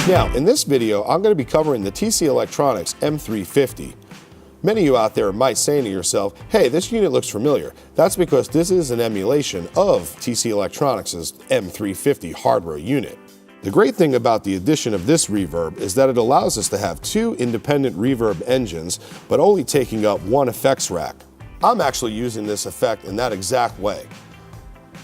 Now, in this video, I'm going to be covering the TC Electronics M350. Many of you out there might say to yourself, hey, this unit looks familiar. That's because this is an emulation of TC Electronics' M350 hardware unit. The great thing about the addition of this reverb is that it allows us to have two independent reverb engines, but only taking up one effects rack. I'm actually using this effect in that exact way.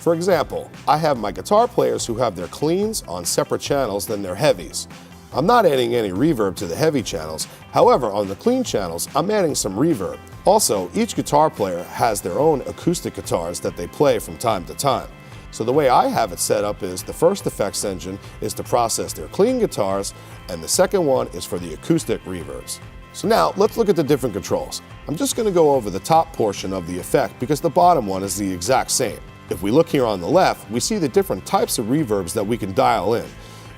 For example, I have my guitar players who have their cleans on separate channels than their heavies. I'm not adding any reverb to the heavy channels. However, on the clean channels, I'm adding some reverb. Also, each guitar player has their own acoustic guitars that they play from time to time. So the way I have it set up is the first effects engine is to process their clean guitars, and the second one is for the acoustic reverbs. So now let's look at the different controls. I'm just going to go over the top portion of the effect because the bottom one is the exact same. If we look here on the left, we see the different types of reverbs that we can dial in,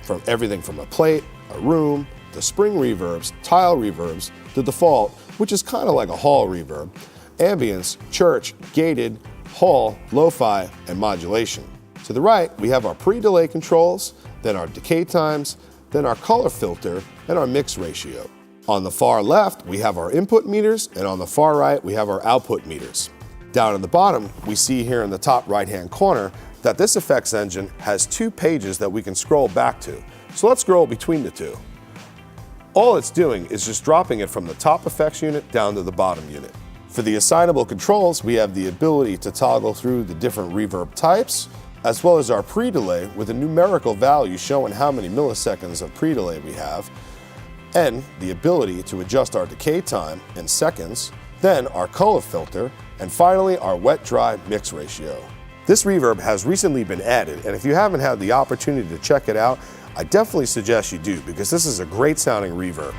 from everything from a plate, a room, the spring reverbs, tile reverbs, the default, which is kind of like a hall reverb, ambience, church, gated, hall, lo-fi, and modulation. To the right, we have our pre-delay controls, then our decay times, then our color filter, and our mix ratio. On the far left, we have our input meters, and on the far right, we have our output meters. Down at the bottom, we see here in the top right-hand corner that this effects engine has two pages that we can scroll back to. So let's scroll between the two. All it's doing is just dropping it from the top effects unit down to the bottom unit. For the assignable controls, we have the ability to toggle through the different reverb types, as well as our pre-delay with a numerical value showing how many milliseconds of pre-delay we have, and the ability to adjust our decay time in seconds, then our color filter, and finally our wet-dry mix ratio. This reverb has recently been added, and if you haven't had the opportunity to check it out, I definitely suggest you do because this is a great sounding reverb.